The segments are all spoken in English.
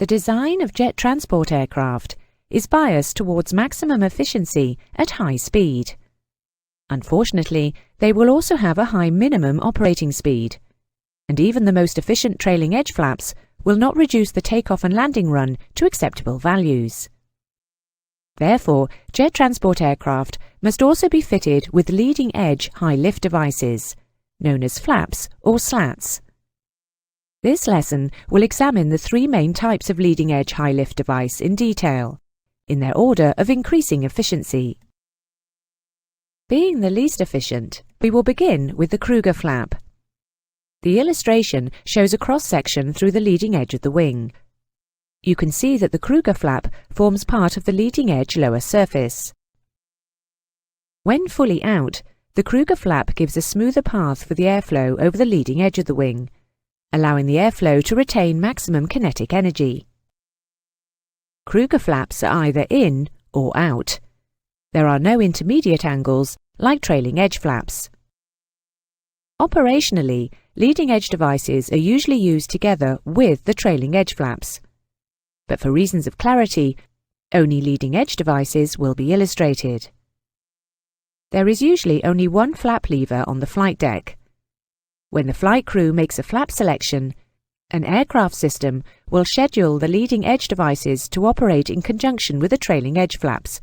The design of jet transport aircraft is biased towards maximum efficiency at high speed. Unfortunately, they will also have a high minimum operating speed, and even the most efficient trailing edge flaps will not reduce the takeoff and landing run to acceptable values. Therefore, jet transport aircraft must also be fitted with leading-edge high-lift devices, known as flaps or slats. This lesson will examine the three main types of leading-edge high-lift device in detail, in their order of increasing efficiency. Being the least efficient, we will begin with the Kruger flap. The illustration shows a cross-section through the leading edge of the wing. You can see that the Kruger flap forms part of the leading edge lower surface. When fully out, the Kruger flap gives a smoother path for the airflow over the leading edge of the wing, allowing the airflow to retain maximum kinetic energy. Kruger flaps are either in or out. There are no intermediate angles like trailing edge flaps. Operationally, leading edge devices are usually used together with the trailing edge flaps. But for reasons of clarity, only leading edge devices will be illustrated. There is usually only one flap lever on the flight deck. When the flight crew makes a flap selection, an aircraft system will schedule the leading edge devices to operate in conjunction with the trailing edge flaps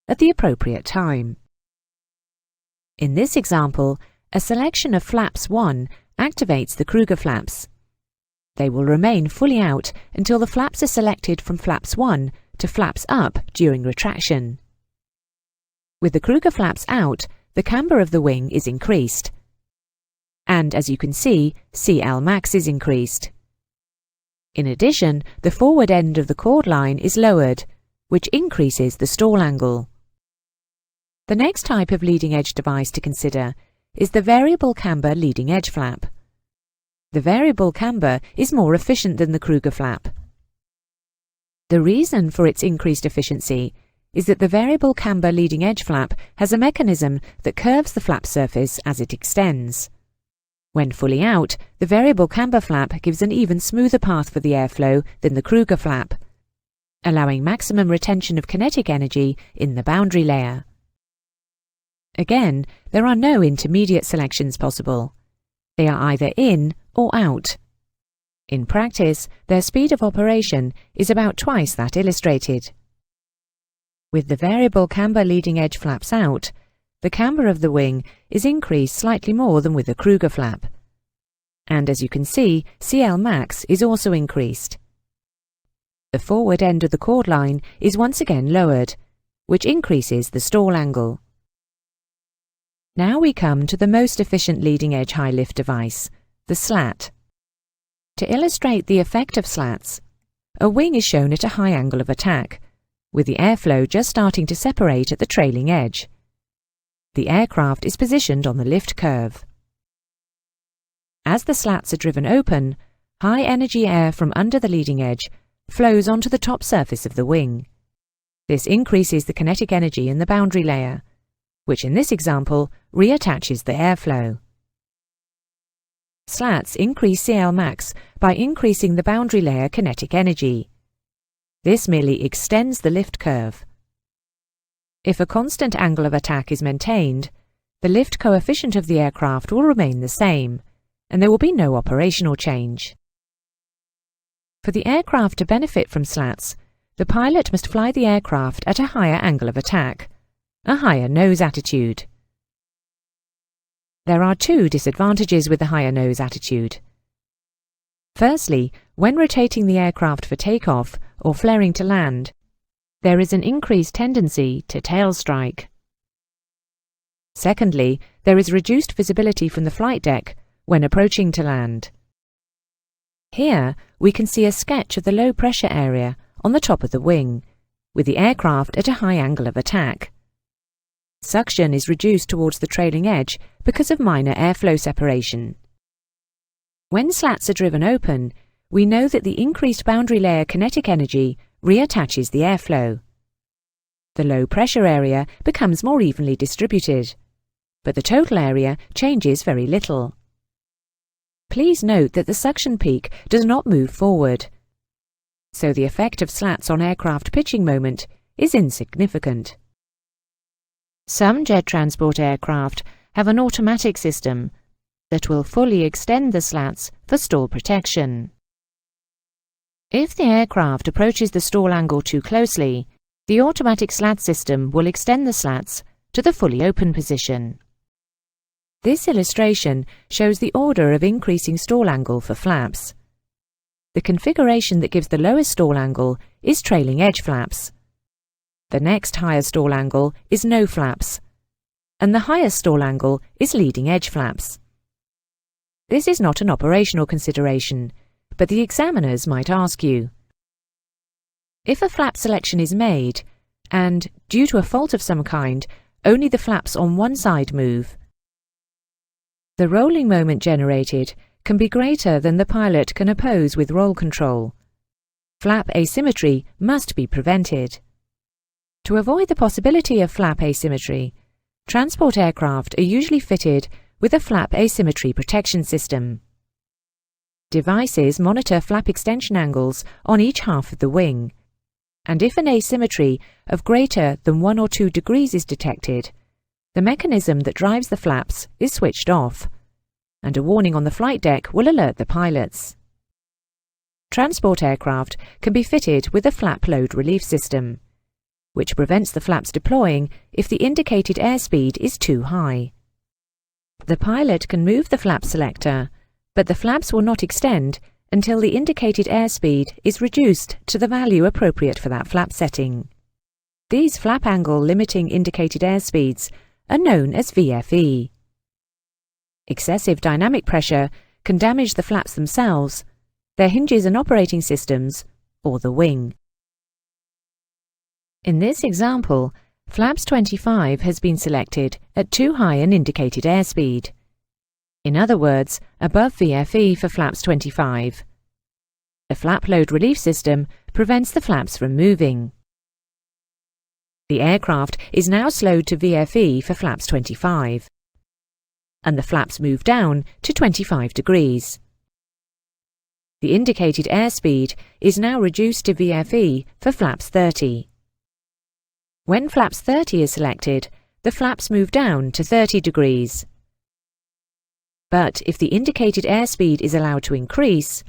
at the appropriate time. In this example, a selection of flaps 1 activates the Kruger flaps. They will remain fully out until the flaps are selected from flaps 1 to flaps up during retraction. With the Kruger flaps out, the camber of the wing is increased. And as you can see, CLmax is increased. In addition, the forward end of the chord line is lowered, which increases the stall angle. The next type of leading edge device to consider is the variable camber leading edge flap. The variable camber is more efficient than the Kruger flap. The reason for its increased efficiency is that the variable camber leading edge flap has a mechanism that curves the flap surface as it extends. When fully out, the variable camber flap gives an even smoother path for the airflow than the Kruger flap, allowing maximum retention of kinetic energy in the boundary layer. Again, there are no intermediate selections possible. They are either in or out. In practice, their speed of operation is about twice that illustrated. With the variable camber leading edge flaps out, the camber of the wing is increased slightly more than with the Kruger flap. And as you can see, CLmax is also increased. The forward end of the chord line is once again lowered, which increases the stall angle. Now we come to the most efficient leading edge high lift device, the slat. To illustrate the effect of slats, a wing is shown at a high angle of attack, with the airflow just starting to separate at the trailing edge. The aircraft is positioned on the lift curve. As the slats are driven open, high-energy air from under the leading edge flows onto the top surface of the wing. This increases the kinetic energy in the boundary layer, which in this example reattaches the airflow. Slats increase CLmax by increasing the boundary layer kinetic energy. This merely extends the lift curve. If a constant angle of attack is maintained, the lift coefficient of the aircraft will remain the same, and there will be no operational change. For the aircraft to benefit from slats, the pilot must fly the aircraft at a higher angle of attack, a higher nose attitude. There are two disadvantages with the higher nose attitude. Firstly, when rotating the aircraft for takeoff or flaring to land, there is an increased tendency to tail strike. Secondly, there is reduced visibility from the flight deck when approaching to land. Here, we can see a sketch of the low-pressure area on the top of the wing, with the aircraft at a high angle of attack. Suction is reduced towards the trailing edge because of minor airflow separation. When slats are driven open, we know that the increased boundary layer kinetic energy reattaches the airflow. The low-pressure area becomes more evenly distributed, but the total area changes very little. Please note that the suction peak does not move forward. so the effect of slats on aircraft pitching moment is insignificant. Some jet transport aircraft have an automatic system that will fully extend the slats for stall protection. If the aircraft approaches the stall angle too closely, the automatic slat system will extend the slats to the fully open position. This illustration shows the order of increasing stall angle for flaps. The configuration that gives the lowest stall angle is trailing edge flaps. The next higher stall angle is no flaps, and the highest stall angle is leading edge flaps. This is not an operational consideration, but the examiners might ask you. If a flap selection is made, and, due to a fault of some kind, only the flaps on one side move, the rolling moment generated can be greater than the pilot can oppose with roll control. Flap asymmetry must be prevented. To avoid the possibility of flap asymmetry, transport aircraft are usually fitted with a flap asymmetry protection system. Devices monitor flap extension angles on each half of the wing, and if an asymmetry of greater than 1 or 2 degrees is detected, the mechanism that drives the flaps is switched off, and a warning on the flight deck will alert the pilots. Transport aircraft can be fitted with a flap load relief system, which prevents the flaps deploying if the indicated airspeed is too high. The pilot can move the flap selector, but the flaps will not extend until the indicated airspeed is reduced to the value appropriate for that flap setting. These flap angle limiting indicated airspeeds are known as VFE. Excessive dynamic pressure can damage the flaps themselves, their hinges and operating systems, or the wing. In this example, flaps 25 has been selected at too high an indicated airspeed. In other words, above VFE for flaps 25. The flap load relief system prevents the flaps from moving. The aircraft is now slowed to VFE for flaps 25, and the flaps move down to 25 degrees. The indicated airspeed is now reduced to VFE for flaps 30. When flaps 30 is selected, the flaps move down to 30 degrees. But if the indicated airspeed is allowed to increase,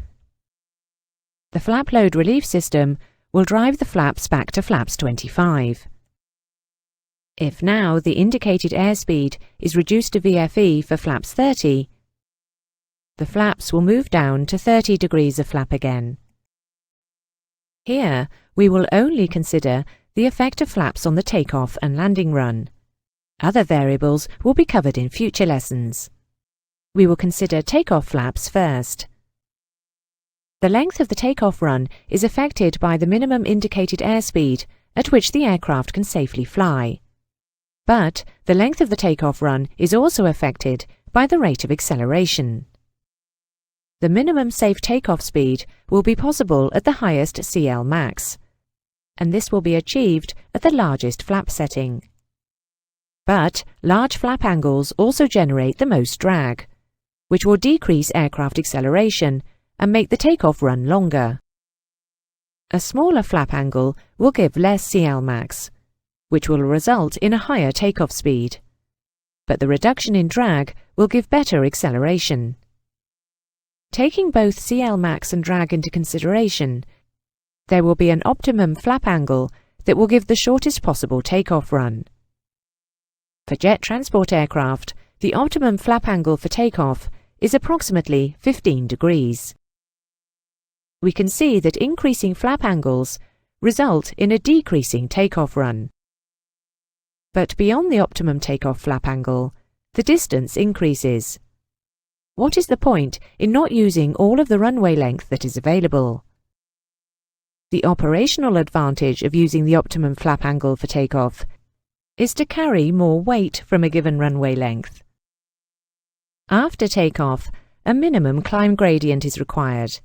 the flap load relief system will drive the flaps back to flaps 25. If now the indicated airspeed is reduced to VFE for flaps 30, the flaps will move down to 30 degrees of flap again. Here, we will only consider the effect of flaps on the takeoff and landing run. Other variables will be covered in future lessons. We will consider takeoff flaps first. The length of the takeoff run is affected by the minimum indicated airspeed at which the aircraft can safely fly. But the length of the takeoff run is also affected by the rate of acceleration. The minimum safe takeoff speed will be possible at the highest CL max, and this will be achieved at the largest flap setting. But large flap angles also generate the most drag, which will decrease aircraft acceleration and make the takeoff run longer. A smaller flap angle will give less CL max, which will result in a higher takeoff speed, but the reduction in drag will give better acceleration. Taking both CL max and drag into consideration, there will be an optimum flap angle that will give the shortest possible takeoff run. For jet transport aircraft, the optimum flap angle for takeoff is approximately 15 degrees. We can see that increasing flap angles result in a decreasing takeoff run. But beyond the optimum takeoff flap angle, the distance increases. What is the point in not using all of the runway length that is available? The operational advantage of using the optimum flap angle for takeoff is to carry more weight from a given runway length. After takeoff, a minimum climb gradient is required.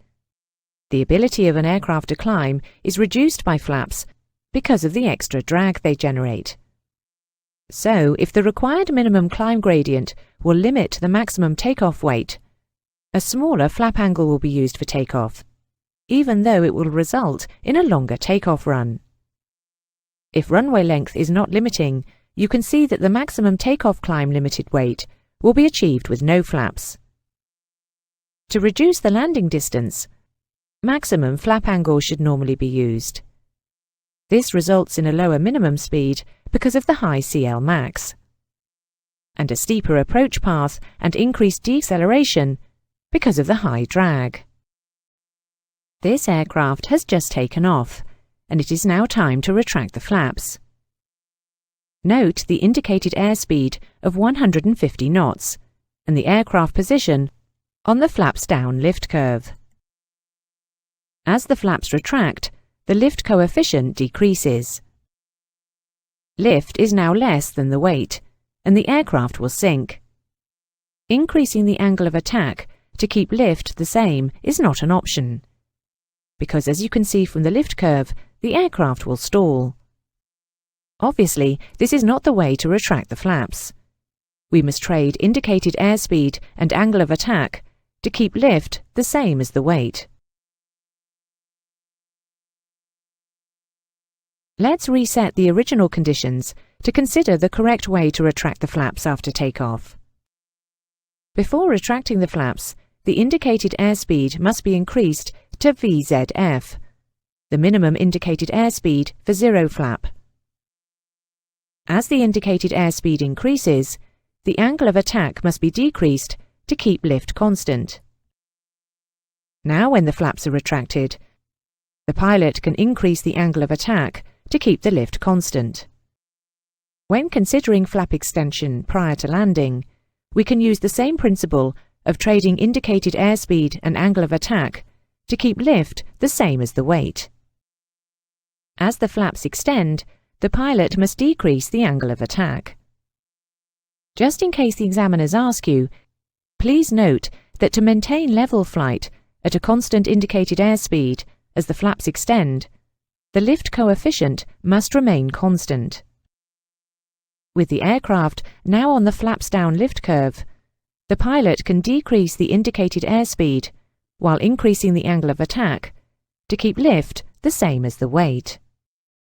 The ability of an aircraft to climb is reduced by flaps because of the extra drag they generate. So, if the required minimum climb gradient will limit the maximum takeoff weight, a smaller flap angle will be used for takeoff, even though it will result in a longer takeoff run. If runway length is not limiting, you can see that the maximum takeoff climb limited weight will be achieved with no flaps. To reduce the landing distance, maximum flap angle should normally be used. This results in a lower minimum speed because of the high CL max, and a steeper approach path and increased deceleration because of the high drag. This aircraft has just taken off, and it is now time to retract the flaps. Note the indicated airspeed of 150 knots and the aircraft position on the flaps down lift curve. As the flaps retract, the lift coefficient decreases. Lift is now less than the weight, and the aircraft will sink. Increasing the angle of attack to keep lift the same is not an option, because as you can see from the lift curve, the aircraft will stall. Obviously, this is not the way to retract the flaps. We must trade indicated airspeed and angle of attack to keep lift the same as the weight. Let's reset the original conditions to consider the correct way to retract the flaps after takeoff. Before retracting the flaps, the indicated airspeed must be increased to VZF, the minimum indicated airspeed for zero flap. As the indicated airspeed increases, the angle of attack must be decreased to keep lift constant. Now when the flaps are retracted, the pilot can increase the angle of attack to keep the lift constant. When considering flap extension prior to landing, we can use the same principle of trading indicated airspeed and angle of attack to keep lift the same as the weight. As the flaps extend, the pilot must decrease the angle of attack. Just in case the examiners ask you, please note that to maintain level flight at a constant indicated airspeed as the flaps extend, the lift coefficient must remain constant. With the aircraft now on the flaps down lift curve, the pilot can decrease the indicated airspeed while increasing the angle of attack to keep lift the same as the weight.